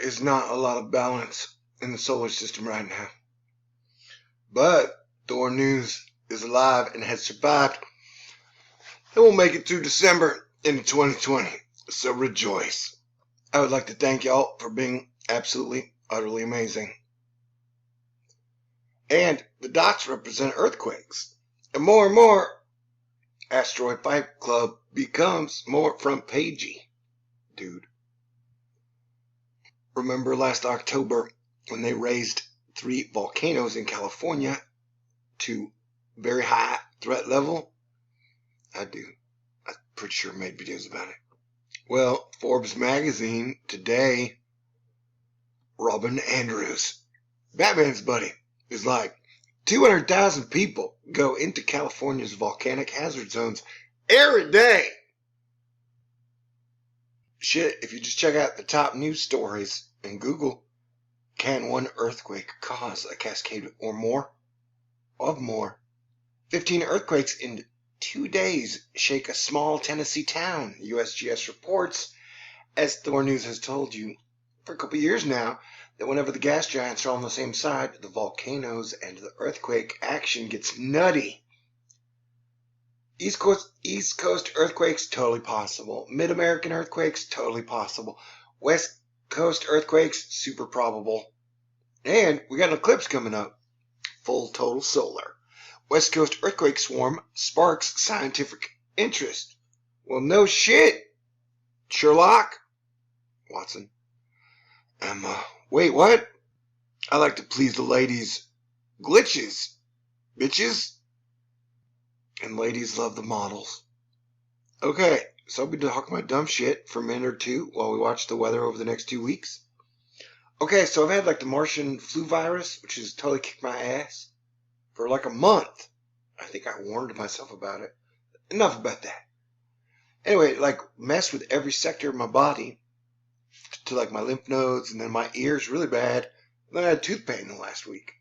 is not a lot of balance in the solar system right now. But THORnews is alive and has survived. It will make it through December into 2020. So rejoice. I would like to thank y'all for being absolutely, utterly amazing. And the dots represent earthquakes. And more, Asteroid Fight Club becomes more front pagey. Dude. Remember last October when they raised 3 volcanoes in California to very high threat level? I do. I'm pretty sure I made videos about it. Well, Forbes magazine today, Robin Andrews, Batman's buddy, is like 200,000 people go into California's volcanic hazard zones every day. Shit, if you just check out the top news stories and Google, can one earthquake cause a cascade or more? 15 earthquakes in 2 days shake a small Tennessee town, USGS reports, as THORnews has told you for a couple years now, that whenever the gas giants are on the same side, the volcanoes and the earthquake action gets nutty. East Coast earthquakes, totally possible. Mid-American earthquakes, totally possible. West Coast earthquakes, super probable. And we got an eclipse coming up. Full total solar. West Coast earthquake swarm sparks scientific interest. Well, no shit, Sherlock. Watson. Wait, what? I like to please the ladies. Glitches. Bitches. And ladies love the models. Okay, so I'll be talking my dumb shit for a minute or two while we watch the weather over the next 2 weeks. Okay, so I've had like the Martian flu virus, which has totally kicked my ass, for like a month. I think I warned myself about it. Enough about that. Anyway, like messed with every sector of my body to like my lymph nodes and then my ears really bad. Then I had tooth pain the last week.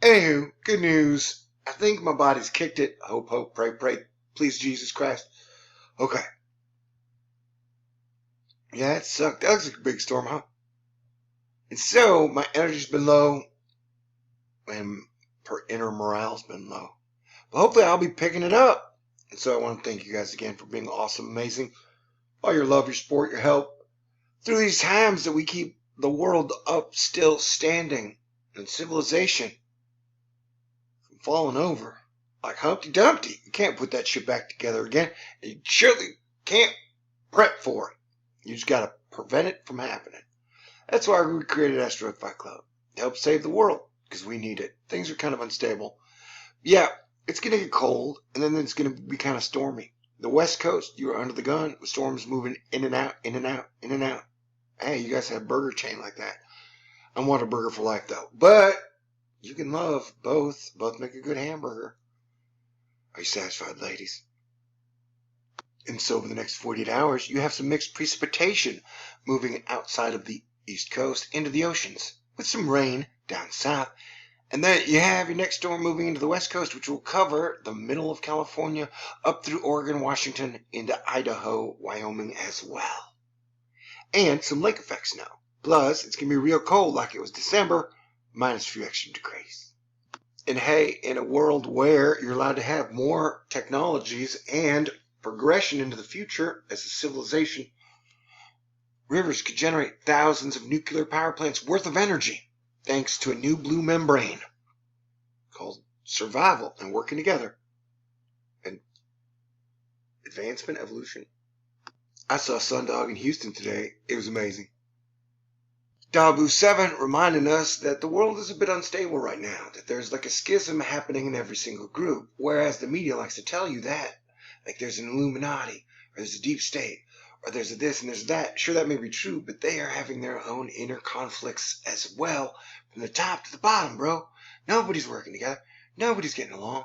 Anywho, good news. I think my body's kicked it. Hope, hope, pray, pray. Please, Jesus Christ. Okay. Yeah, it sucked. That looks like a big storm, huh? And so, my energy's been low. And inner morale's been low. But hopefully I'll be picking it up. And so I want to thank you guys again for being awesome, amazing. All your love, your support, your help. Through these times that we keep the world up still standing. And civilization falling over like Humpty Dumpty. You can't put that shit back together again. And you surely can't prep for it. You just got to prevent it from happening. That's why we created Asteroid Fight Club, to help save the world, because we need it. Things are kind of unstable. Yeah, it's going to get cold, and then it's going to be kind of stormy. The West Coast, you are under the gun with storms moving in and out, in and out, in and out. Hey, you guys have a burger chain like that. I want a burger for life, though. But you can love both. Both make a good hamburger. Are you satisfied, ladies? And so over the next 48 hours, you have some mixed precipitation moving outside of the East Coast into the oceans with some rain down south. And then you have your next storm moving into the West Coast, which will cover the middle of California up through Oregon, Washington, into Idaho, Wyoming as well. And some lake effects now. Plus, it's going to be real cold like it was December, minus a few extra degrees. And hey, in a world where you're allowed to have more technologies and progression into the future as a civilization, rivers could generate thousands of nuclear power plants worth of energy thanks to a new blue membrane called survival and working together and advancement, evolution. I saw Sundog in Houston today. It was amazing. Dabu 7 reminding us that the world is a bit unstable right now, that there's like a schism happening in every single group, whereas the media likes to tell you that, like there's an Illuminati, or there's a deep state, or there's a this and there's that. Sure, that may be true, but they are having their own inner conflicts as well, from the top to the bottom, bro. Nobody's working together. Nobody's getting along.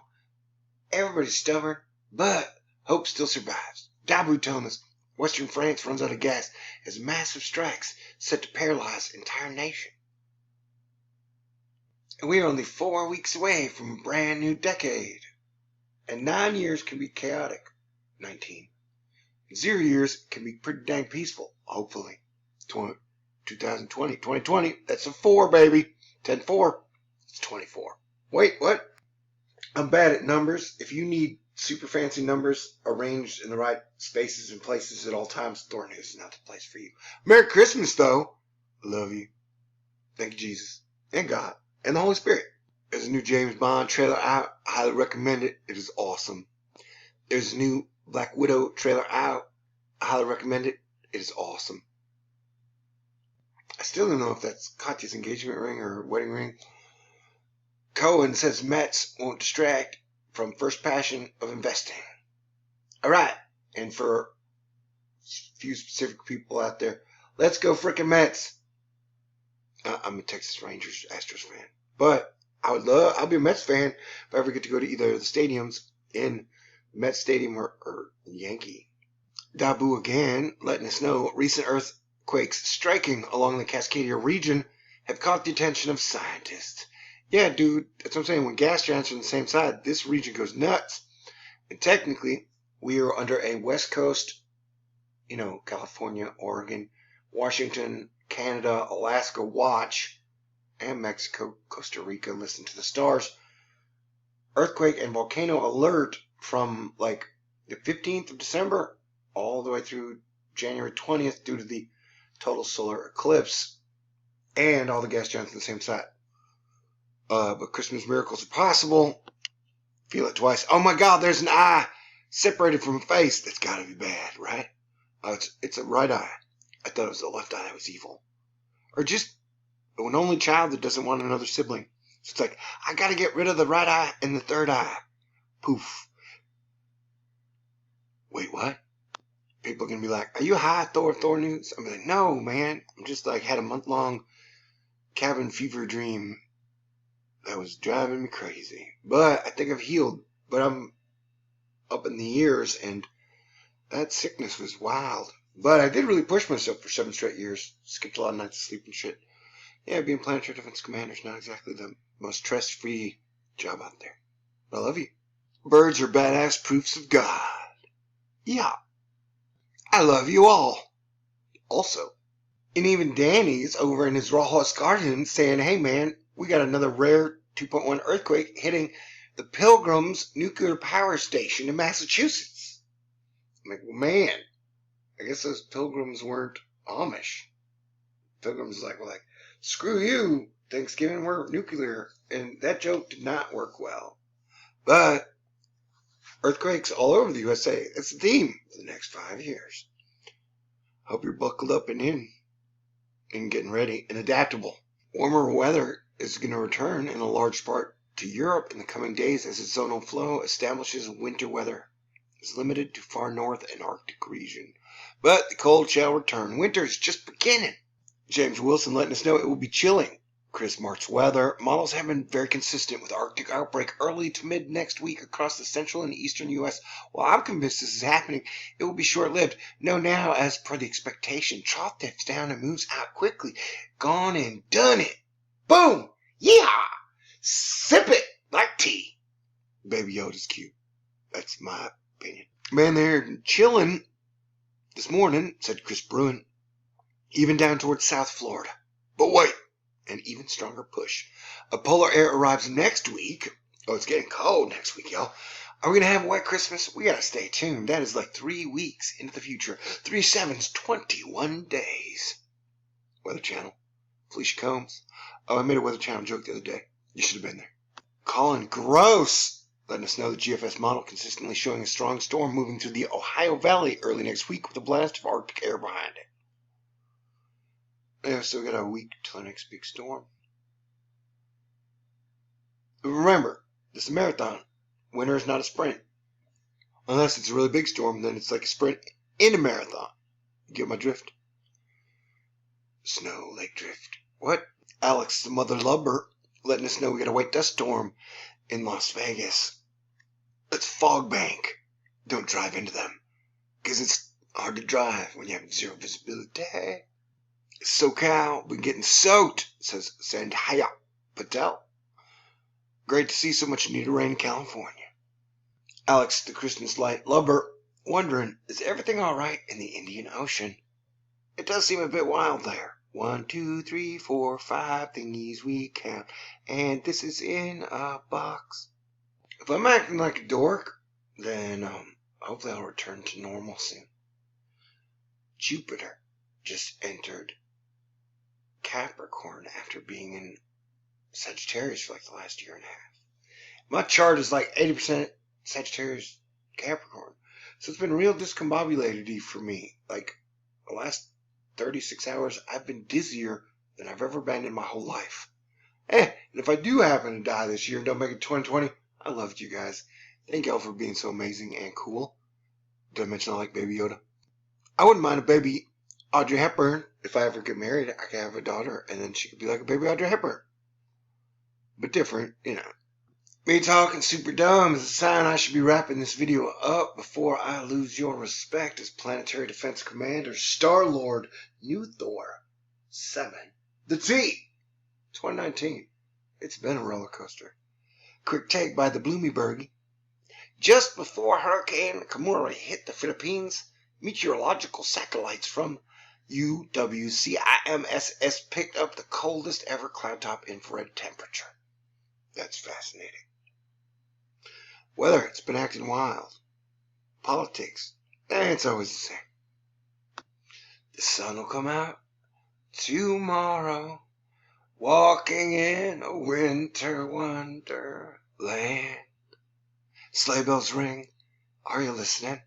Everybody's stubborn, but hope still survives. Dabu telling us Western France runs out of gas as massive strikes set to paralyze an entire nation. And we are only 4 weeks away from a brand new decade. And 9 years can be chaotic. 19. 0 years can be pretty dang peaceful, hopefully. 2020. 2020, that's a 4, baby. 10-4. It's 24. Wait, what? I'm bad at numbers. If you need super fancy numbers arranged in the right spaces and places at all times, THORnews is not the place for you. Merry Christmas, though. Love you. Thank you, Jesus. And God. And the Holy Spirit. There's a new James Bond trailer out. I highly recommend it. It is awesome. There's a new Black Widow trailer out. I highly recommend it. It is awesome. I still don't know if that's Katya's engagement ring or wedding ring. Cohen says Mets won't distract from first passion of investing. All right. And for a few specific people out there, let's go frickin' Mets. I'm a Texas Rangers Astros fan. But I'll be a Mets fan if I ever get to go to either of the stadiums in Mets Stadium or Yankee. Dabu again letting us know recent earthquakes striking along the Cascadia region have caught the attention of scientists. Yeah, dude, that's what I'm saying. When gas giants are on the same side, this region goes nuts. And technically, we are under a West Coast, California, Oregon, Washington, Canada, Alaska watch, and Mexico, Costa Rica, listen to the stars. Earthquake and volcano alert from like the 15th of December all the way through January 20th due to the total solar eclipse and all the gas giants on the same side. But Christmas miracles are possible. Feel it twice. Oh my God, there's an eye separated from a face. That's got to be bad, right? It's a right eye. I thought it was the left eye that was evil. Or just an only child that doesn't want another sibling. So it's like, I got to get rid of the right eye and the third eye. Poof. Wait, what? People are going to be like, are you high, THORnews? I'm like, no, man. I'm just like, had a month-long cabin fever dream that was driving me crazy. But I think I've healed. But I'm up in the years, and that sickness was wild. But I did really push myself for 7 straight years. Skipped a lot of nights of sleep and shit. Yeah, being Planetary Defense Commander is not exactly the most stress-free job out there. But I love you. Birds are badass proofs of God. Yeah. I love you all. Also. And even Danny's over in his Raw Horse Garden saying, hey man, we got another rare 2.1 earthquake hitting the Pilgrim's nuclear power station in Massachusetts. I'm like, well, man, I guess those Pilgrims weren't Amish. Pilgrims like, screw you, Thanksgiving, we're nuclear. And that joke did not work well. But earthquakes all over the USA, that's the theme for the next 5 years. Hope you're buckled up and in and getting ready and adaptable. Warmer weather is going to return in a large part to Europe in the coming days as its zonal flow establishes winter weather is limited to far north and Arctic region. But the cold shall return. Winter is just beginning. James Wilson letting us know it will be chilling. Chris Mart's weather models have been very consistent with Arctic outbreak early to mid next week across the central and eastern U.S. While I'm convinced this is happening, it will be short-lived. Know now, as per the expectation, trough dips down and moves out quickly. Gone and done it. Boom! Yeah! Sip it like tea. Baby Yoda's cute. That's my opinion. Man, they're chilling this morning, said Chris Bruin, even down towards South Florida. But wait! An even stronger push. A polar air arrives next week. Oh, it's getting cold next week, y'all. Are we going to have a white Christmas? We got to stay tuned. That is like 3 weeks into the future. 3 sevens, 21 days. Weather Channel. Felicia Combs. Oh, I made a Weather Channel joke the other day. You should have been there. Colin Gross letting us know the GFS model consistently showing a strong storm moving through the Ohio Valley early next week with a blast of Arctic air behind it. Yeah, so we got a week till our next big storm. But remember, this is a marathon. Winter is not a sprint. Unless it's a really big storm, then it's like a sprint in a marathon. You get my drift? Snow Lake Drift. What? Alex, the mother lubber, letting us know we got a white dust storm in Las Vegas. It's fog bank. Don't drive into them, because it's hard to drive when you have zero visibility. SoCal, been getting soaked, says Sandhya Patel. Great to see so much needed rain in California. Alex, the Christmas light lubber, wondering, is everything all right in the Indian Ocean? It does seem a bit wild there. 1, 2, 3, 4, 5 thingies we count. And this is in a box. If I'm acting like a dork, then hopefully I'll return to normal soon. Jupiter just entered Capricorn after being in Sagittarius for like the last year and a half. My chart is like 80% Sagittarius Capricorn. So it's been real discombobulated for me. Like the last 36 hours, I've been dizzier than I've ever been in my whole life. And if I do happen to die this year and don't make it 2020, I loved you guys. Thank y'all for being so amazing and cool. Did I mention I like Baby Yoda? I wouldn't mind a baby Audrey Hepburn. If I ever get married, I could have a daughter, and then she could be like a baby Audrey Hepburn. But different, you know. Me talking super dumb is a sign I should be wrapping this video up before I lose your respect as Planetary Defense Commander Star-Lord New Thor 7. The T! 2019. It's been a roller coaster. Quick take by the Bloomyberg. Just before Hurricane Kamuri hit the Philippines, meteorological satellites from UWCIMSS picked up the coldest ever cloud top infrared temperature. That's fascinating. Weather, it's been acting wild. Politics, it's always the same. The sun will come out tomorrow, walking in a winter wonderland. Sleigh bells ring. Are you listening?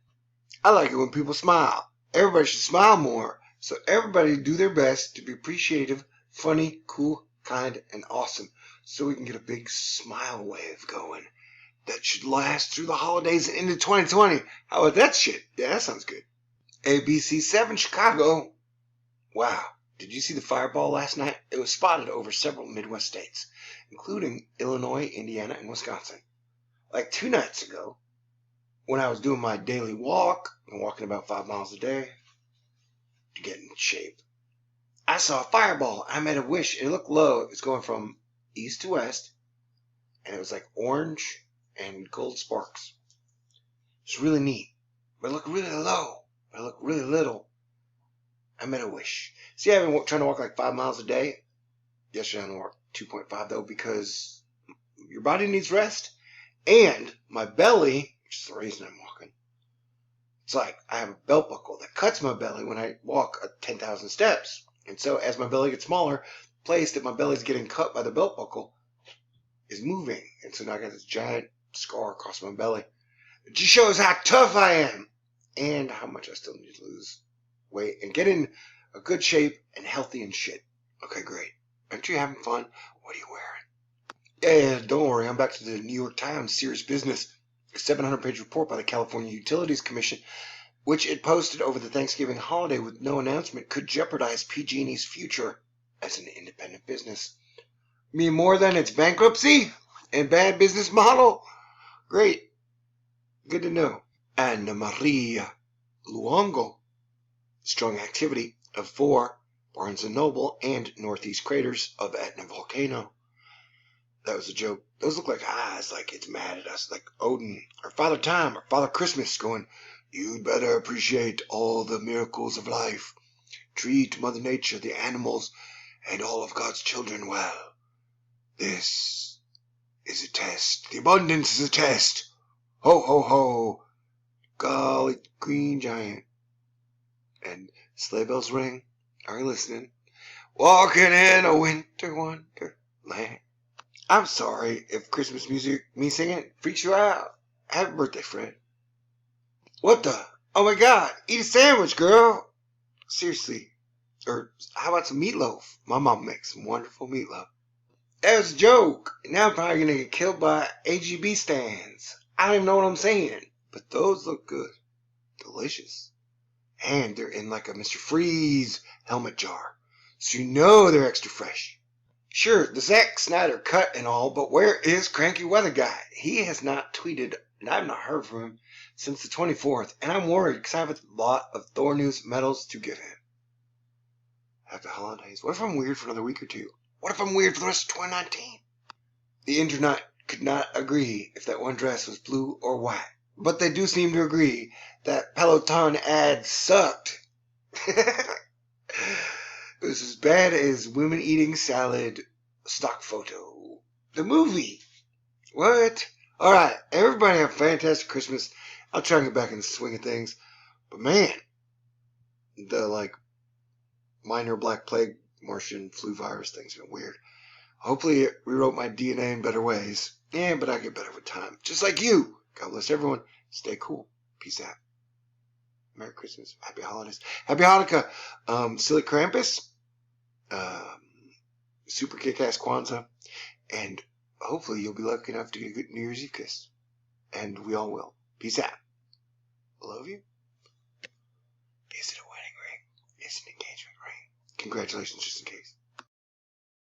I like it when people smile. Everybody should smile more, so everybody do their best to be appreciative, funny, cool, kind, and awesome, so we can get a big smile wave going. That should last through the holidays and into 2020. How about that shit? Yeah, that sounds good. ABC7 Chicago. Wow. Did you see the fireball last night? It was spotted over several Midwest states, including Illinois, Indiana, and Wisconsin. Like 2 nights ago, when I was doing my daily walk, and walking about 5 miles a day to get in shape, I saw a fireball. I made a wish. It looked low. It was going from east to west, and it was like orange and gold sparks. It's really neat. But it looked really low. But it looked really little. I made a wish. See, I've been trying to walk like 5 miles a day. Yesterday I only walked 2.5 though, because your body needs rest. And my belly, which is the reason I'm walking, it's like I have a belt buckle that cuts my belly when I walk 10,000 steps. And so as my belly gets smaller, the place that my belly's getting cut by the belt buckle is moving. And so now I got this giant scar across my belly. It just shows how tough I am and how much I still need to lose weight and get in a good shape and healthy and shit. Okay, great. Aren't you having fun? What are you wearing? Yeah, don't worry. I'm back to the New York Times serious business. A 700-page report by the California Utilities Commission, which it posted over the Thanksgiving holiday with no announcement, could jeopardize PG&E's future as an independent business. Mean more than its bankruptcy and bad business model? Great. Good to know. Anna Maria Luongo. Strong activity of 4 Barnes & Noble and northeast craters of Etna volcano. That was a joke. Those look like eyes, like it's mad at us, like Odin, or Father Time, or Father Christmas going, "You'd better appreciate all the miracles of life. Treat Mother Nature, the animals, and all of God's children well. This is a test. The abundance is a test. Ho, ho, ho. Golly green giant." And sleigh bells ring. Are you listening? Walking in a winter wonderland. I'm sorry if Christmas music, me singing, freaks you out. Happy birthday, Fred. What the? Oh my God. Eat a sandwich, girl. Seriously. Or how about some meatloaf? My mom makes some wonderful meatloaf. That was a joke. Now I'm probably going to get killed by AGB stands. I don't even know what I'm saying. But those look good. Delicious. And they're in like a Mr. Freeze helmet jar. So you know they're extra fresh. Sure, the Zack Snyder cut and all, but where is Cranky Weather Guy? He has not tweeted, and I've not heard from him since the 24th, and I'm worried because I have a lot of THORnews medals to give him. Happy holidays. What if I'm weird for another week or two? What if I'm weird for the rest of 2019? The internet could not agree if that one dress was blue or white, but they do seem to agree that Peloton ad sucked. It was as bad as women eating salad stock photo. The movie. What? Alright, everybody have a fantastic Christmas. I'll try and get back in the swing of things. But man, the minor black plague Martian flu virus thing's been weird. Hopefully it rewrote my DNA in better ways. Yeah, but I get better with time. Just like you. God bless everyone. Stay cool. Peace out. Merry Christmas. Happy holidays. Happy Hanukkah. Silly Krampus. Super kick-ass Kwanzaa. And hopefully you'll be lucky enough to get a good New Year's Eve kiss. And we all will. Peace out. Love you. Is it a wedding ring? It's an engagement ring. Congratulations, just in case.